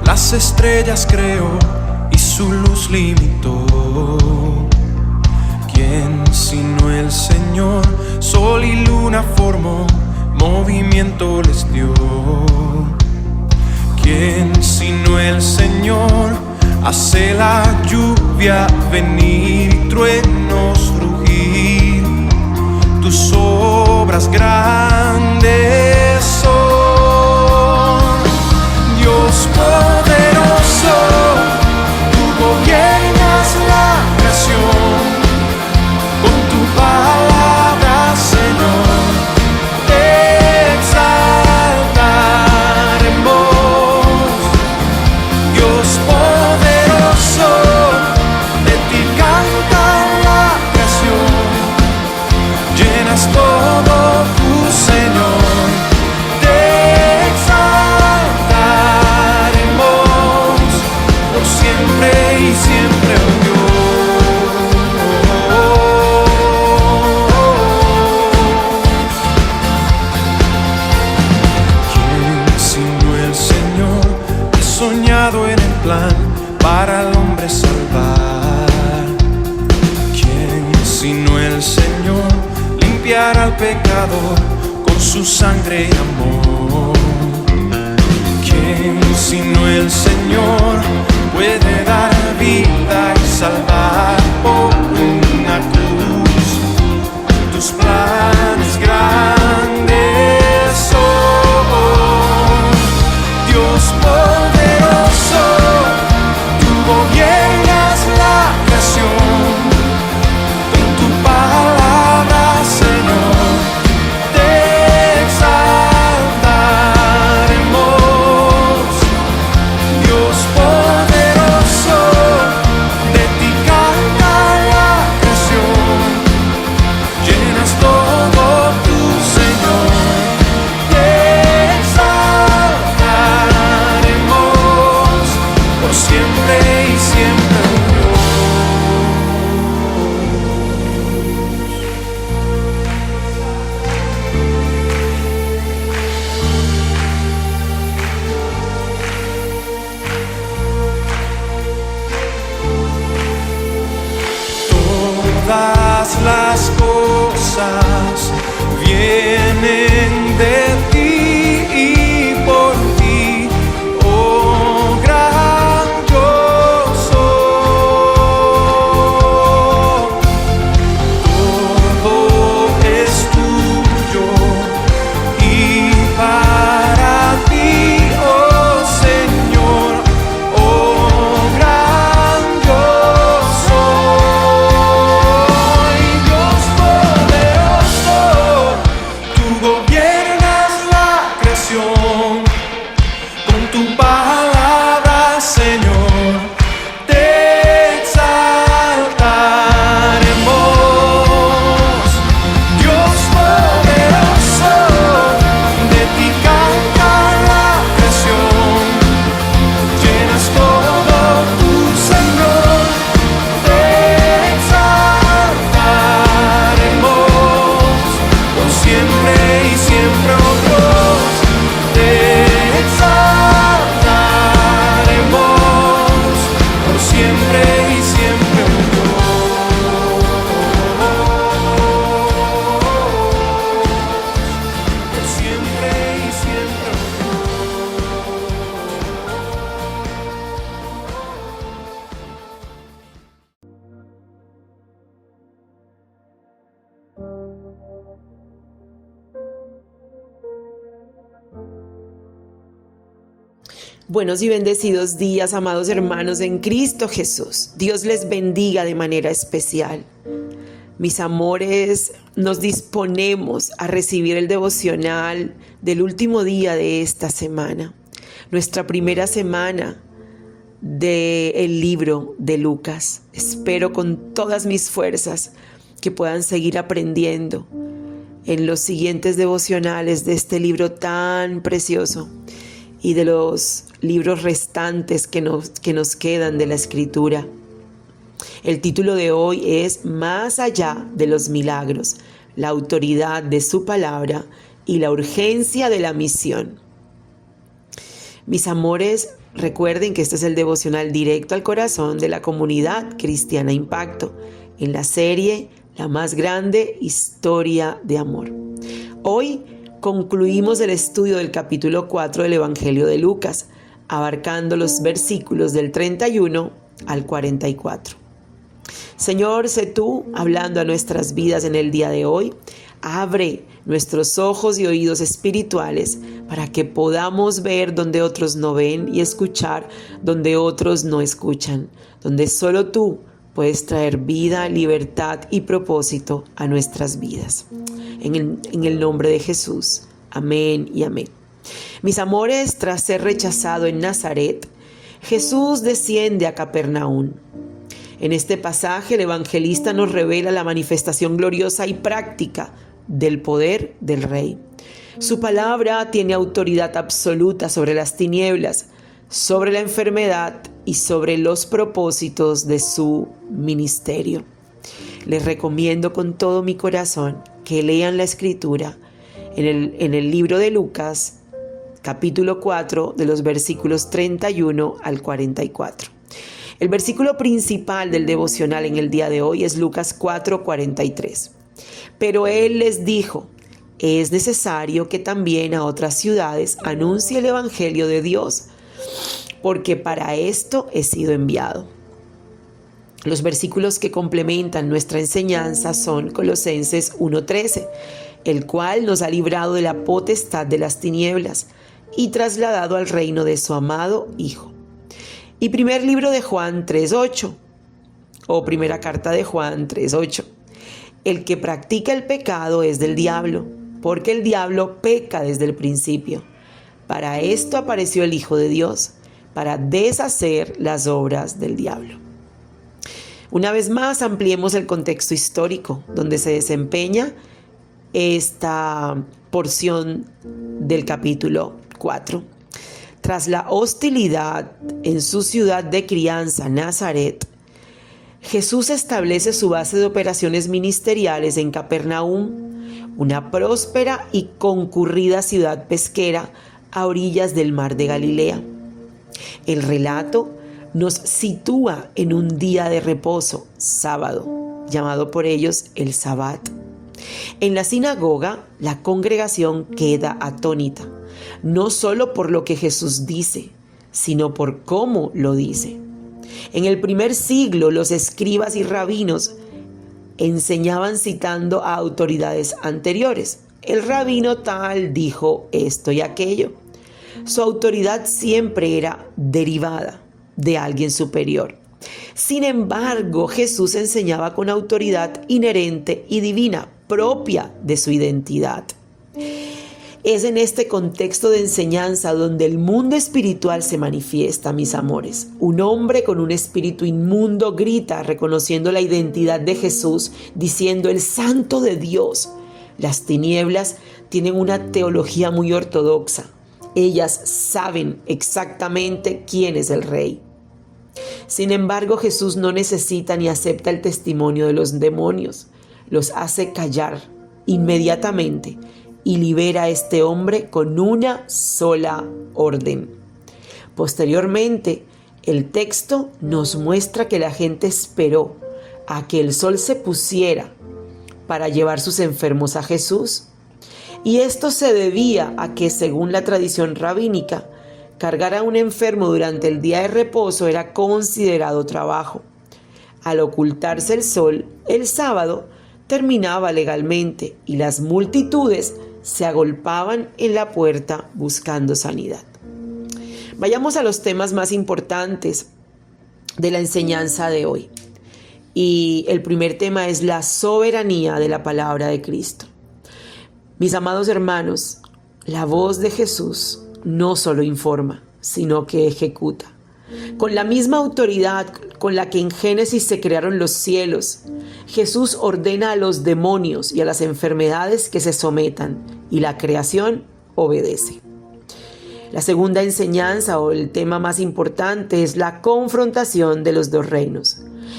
Las estrellas creó y su luz limitó. ¿Quién sino el Señor? Sol y luna formó, movimiento les dio. ¿Quién sino el Señor? Hace la lluvia venir y truenos rugir. Tus obras grandes son, Dios poderoso, tú gobiernas la creación. Con tu palabra, Señor, te exaltaremos. Dios poderoso, de ti canta la creación. Llenas todo tu Señor. Y siempre, oh Dios. ¿Quién sino el Señor ha soñado en el plan para al hombre salvar? ¿Quién sino el Señor limpiará al pecador con su sangre y amor? ¿Quién sino el Señor puede dar vida y salvar por una cruz? Tus planes grandes son, Dios poderoso, tú gobiernas la creación. En tu palabra, Señor, te exaltaremos. Buenos y bendecidos días, amados hermanos en Cristo Jesús. Dios les bendiga de manera especial. Mis amores, nos disponemos a recibir el devocional del último día de esta semana, nuestra primera semana del libro de Lucas. Espero con todas mis fuerzas que puedan seguir aprendiendo en los siguientes devocionales de este libro tan precioso y de los libros restantes que nos quedan de la Escritura. El título de hoy es Más allá de los milagros, la autoridad de su palabra y la urgencia de la misión. Mis amores, recuerden que este es el devocional directo al corazón de la comunidad cristiana Impacto, en la serie La más grande historia de amor. Hoy concluimos el estudio del capítulo 4 del Evangelio de Lucas, abarcando los versículos del 31 al 44. Señor, sé tú hablando a nuestras vidas en el día de hoy. Abre nuestros ojos y oídos espirituales para que podamos ver donde otros no ven y escuchar donde otros no escuchan, donde solo tú puedes traer vida, libertad y propósito a nuestras vidas. En el nombre de Jesús. Amén y amén. Mis amores, tras ser rechazado en Nazaret, Jesús desciende a Capernaum. En este pasaje el evangelista nos revela la manifestación gloriosa y práctica del poder del Rey. Su palabra tiene autoridad absoluta sobre las tinieblas, sobre la enfermedad y sobre los propósitos de su ministerio. Les recomiendo con todo mi corazón que lean la Escritura en el libro de Lucas, capítulo 4, de los versículos 31 al 44. El versículo principal del devocional en el día de hoy es Lucas 4:43. Pero él les dijo: es necesario que también a otras ciudades anuncie el evangelio de Dios, porque para esto he sido enviado. Los versículos que complementan nuestra enseñanza son Colosenses 1:13, el cual nos ha librado de la potestad de las tinieblas y trasladado al reino de su amado Hijo. Y primer libro de Juan 3:8, o primera carta de Juan 3:8. El que practica el pecado es del diablo, porque el diablo peca desde el principio. Para esto apareció el Hijo de Dios, para deshacer las obras del diablo. Una vez más, ampliemos el contexto histórico donde se desempeña esta porción del capítulo 4. Tras la hostilidad en su ciudad de crianza, Nazaret, Jesús establece su base de operaciones ministeriales en Capernaum, una próspera y concurrida ciudad pesquera a orillas del mar de Galilea. El relato nos sitúa en un día de reposo, sábado, llamado por ellos el Sabbat. En la sinagoga, la congregación queda atónita, no solo por lo que Jesús dice, sino por cómo lo dice. En el primer siglo, los escribas y rabinos enseñaban citando a autoridades anteriores. El rabino tal dijo esto y aquello. Su autoridad siempre era derivada de alguien superior. Sin embargo, Jesús enseñaba con autoridad inherente y divina, propia de su identidad. Es en este contexto de enseñanza donde el mundo espiritual se manifiesta, mis amores. Un hombre con un espíritu inmundo grita reconociendo la identidad de Jesús, diciendo: el Santo de Dios. Las tinieblas tienen una teología muy ortodoxa. Ellas saben exactamente quién es el Rey. Sin embargo, Jesús no necesita ni acepta el testimonio de los demonios. Los hace callar inmediatamente y libera a este hombre con una sola orden. Posteriormente, el texto nos muestra que la gente esperó a que el sol se pusiera para llevar sus enfermos a Jesús. Y esto se debía a que, según la tradición rabínica, cargar a un enfermo durante el día de reposo era considerado trabajo. Al ocultarse el sol, el sábado terminaba legalmente y las multitudes se agolpaban en la puerta buscando sanidad. Vayamos a los temas más importantes de la enseñanza de hoy. Y el primer tema es la soberanía de la palabra de Cristo. Mis amados hermanos, la voz de Jesús no solo informa, sino que ejecuta. Con la misma autoridad con la que en Génesis se crearon los cielos, Jesús ordena a los demonios y a las enfermedades que se sometan, y la creación obedece. La segunda enseñanza o el tema más importante es la confrontación de los dos reinos.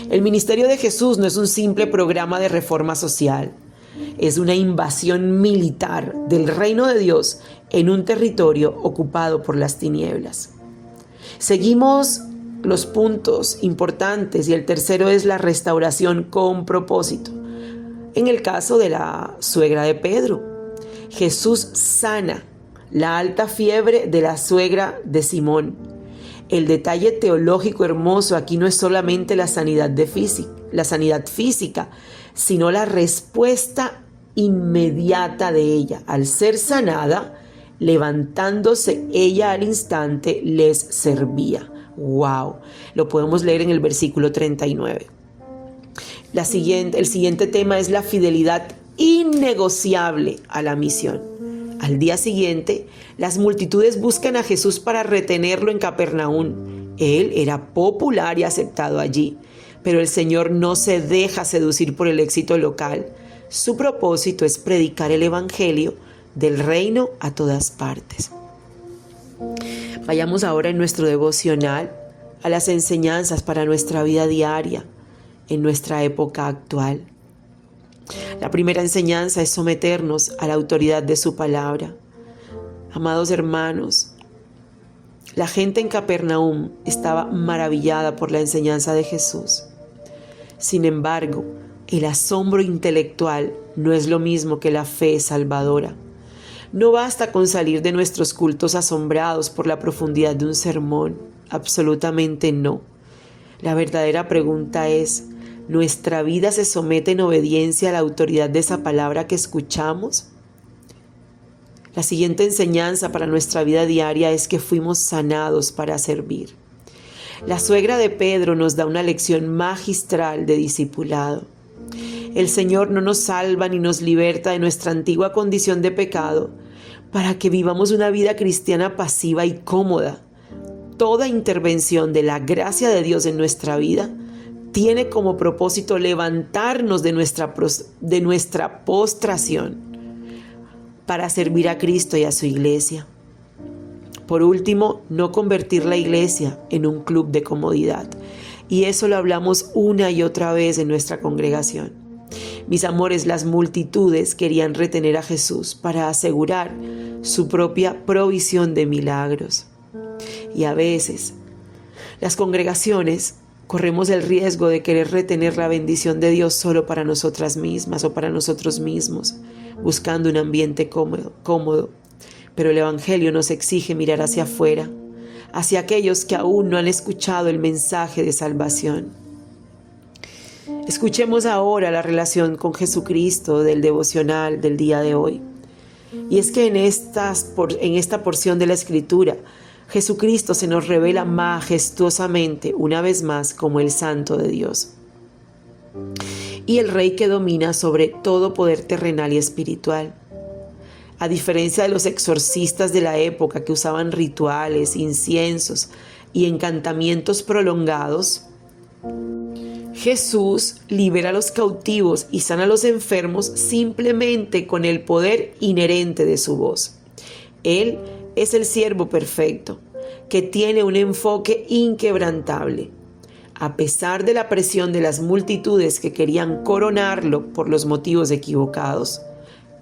El ministerio de Jesús no es un simple programa de reforma social, es una invasión militar del reino de Dios en un territorio ocupado por las tinieblas. Seguimos los puntos importantes y el tercero es la restauración con propósito. En el caso de la suegra de Pedro, Jesús sana la alta fiebre de la suegra de Simón. El detalle teológico hermoso aquí no es solamente la sanidad física, sino la respuesta inmediata de ella. Al ser sanada, levantándose ella al instante, les servía. ¡Wow! Lo podemos leer en el versículo 39. El siguiente tema es la fidelidad innegociable a la misión. Al día siguiente, las multitudes buscan a Jesús para retenerlo en Capernaum. Él era popular y aceptado allí, pero el Señor no se deja seducir por el éxito local. Su propósito es predicar el evangelio del reino a todas partes. Vayamos ahora en nuestro devocional a las enseñanzas para nuestra vida diaria en nuestra época actual. La primera enseñanza es someternos a la autoridad de su palabra. Amados hermanos, la gente en Capernaum estaba maravillada por la enseñanza de Jesús. Sin embargo, el asombro intelectual no es lo mismo que la fe salvadora. No basta con salir de nuestros cultos asombrados por la profundidad de un sermón. Absolutamente no. La verdadera pregunta es, ¿nuestra vida se somete en obediencia a la autoridad de esa palabra que escuchamos? La siguiente enseñanza para nuestra vida diaria es que fuimos sanados para servir. La suegra de Pedro nos da una lección magistral de discipulado. El Señor no nos salva ni nos liberta de nuestra antigua condición de pecado para que vivamos una vida cristiana pasiva y cómoda. Toda intervención de la gracia de Dios en nuestra vida tiene como propósito levantarnos de nuestra postración para servir a Cristo y a su iglesia. Por último, no convertir la iglesia en un club de comodidad. Y eso lo hablamos una y otra vez en nuestra congregación. Mis amores, las multitudes querían retener a Jesús para asegurar su propia provisión de milagros. Y a veces, las congregaciones corremos el riesgo de querer retener la bendición de Dios solo para nosotras mismas o para nosotros mismos, buscando un ambiente cómodo. Pero el Evangelio nos exige mirar hacia afuera, hacia aquellos que aún no han escuchado el mensaje de salvación. Escuchemos ahora la relación con Jesucristo del devocional del día de hoy. Y es que en esta porción de la Escritura, Jesucristo se nos revela majestuosamente una vez más como el Santo de Dios y el Rey que domina sobre todo poder terrenal y espiritual. A diferencia de los exorcistas de la época que usaban rituales, inciensos y encantamientos prolongados, Jesús libera a los cautivos y sana a los enfermos simplemente con el poder inherente de su voz. Él es el siervo perfecto, que tiene un enfoque inquebrantable. A pesar de la presión de las multitudes que querían coronarlo por los motivos equivocados,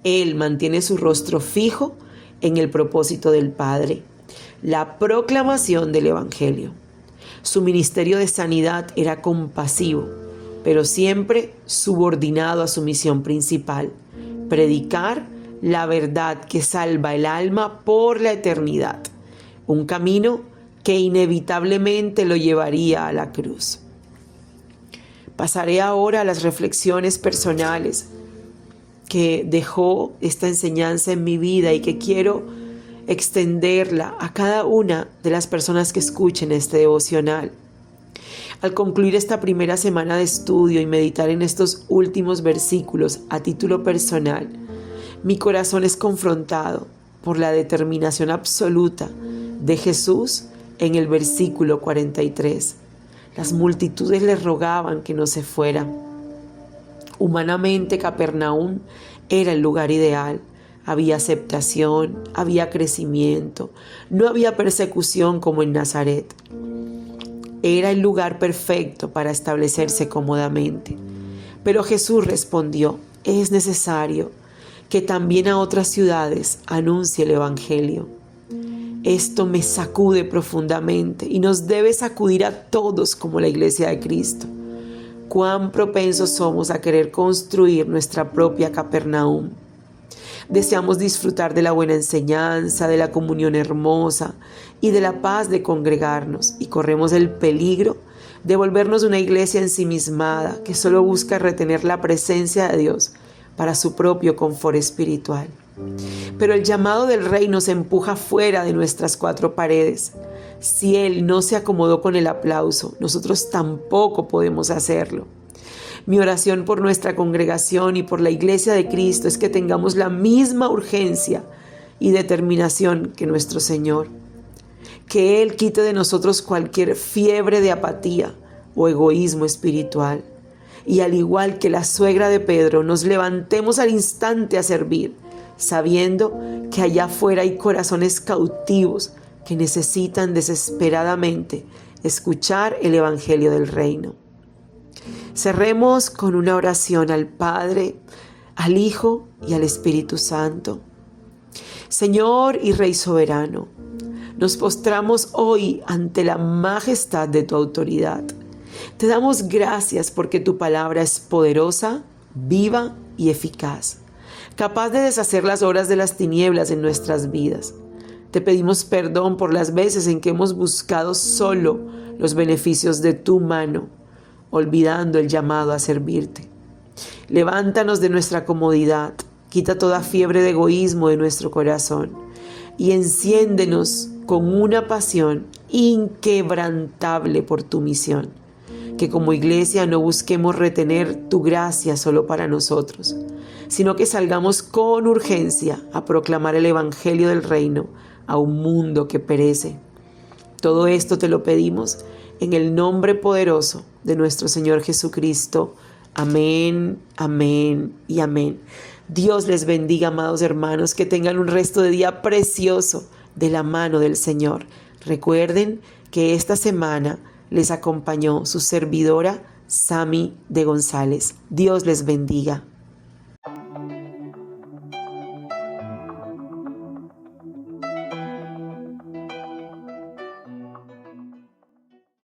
Él mantiene su rostro fijo en el propósito del Padre, la proclamación del Evangelio. Su ministerio de sanidad era compasivo, pero siempre subordinado a su misión principal: predicar la verdad que salva el alma por la eternidad, un camino que inevitablemente lo llevaría a la cruz. Pasaré ahora a las reflexiones personales que dejó esta enseñanza en mi vida y que quiero extenderla a cada una de las personas que escuchen este devocional. Al concluir esta primera semana de estudio y meditar en estos últimos versículos a título personal, mi corazón es confrontado por la determinación absoluta de Jesús en el versículo 43. Las multitudes le rogaban que no se fuera. Humanamente, Capernaum era el lugar ideal. Había aceptación, había crecimiento, no había persecución como en Nazaret. Era el lugar perfecto para establecerse cómodamente. Pero Jesús respondió: es necesario que también a otras ciudades anuncie el Evangelio. Esto me sacude profundamente y nos debe sacudir a todos como la Iglesia de Cristo. Cuán propensos somos a querer construir nuestra propia Capernaum. Deseamos disfrutar de la buena enseñanza, de la comunión hermosa y de la paz de congregarnos, y corremos el peligro de volvernos una iglesia ensimismada que solo busca retener la presencia de Dios para su propio confort espiritual. Pero el llamado del Rey nos empuja fuera de nuestras cuatro paredes. Si Él no se acomodó con el aplauso, nosotros tampoco podemos hacerlo. Mi oración por nuestra congregación y por la Iglesia de Cristo es que tengamos la misma urgencia y determinación que nuestro Señor. Que Él quite de nosotros cualquier fiebre de apatía o egoísmo espiritual. Y al igual que la suegra de Pedro, nos levantemos al instante a servir, sabiendo que allá afuera hay corazones cautivos que necesitan desesperadamente escuchar el Evangelio del Reino. Cerremos con una oración al Padre, al Hijo y al Espíritu Santo. Señor y Rey soberano, nos postramos hoy ante la majestad de tu autoridad. Te damos gracias porque tu palabra es poderosa, viva y eficaz, capaz de deshacer las obras de las tinieblas en nuestras vidas. Te pedimos perdón por las veces en que hemos buscado solo los beneficios de tu mano, olvidando el llamado a servirte. Levántanos de nuestra comodidad, quita toda fiebre de egoísmo de nuestro corazón y enciéndenos con una pasión inquebrantable por tu misión. Que como iglesia no busquemos retener tu gracia solo para nosotros, sino que salgamos con urgencia a proclamar el Evangelio del Reino a un mundo que perece. Todo esto te lo pedimos en el nombre poderoso de nuestro Señor Jesucristo. Amén, amén y amén. Dios les bendiga, amados hermanos, que tengan un resto de día precioso de la mano del Señor. Recuerden que esta semana les acompañó su servidora, Sami de González. Dios les bendiga.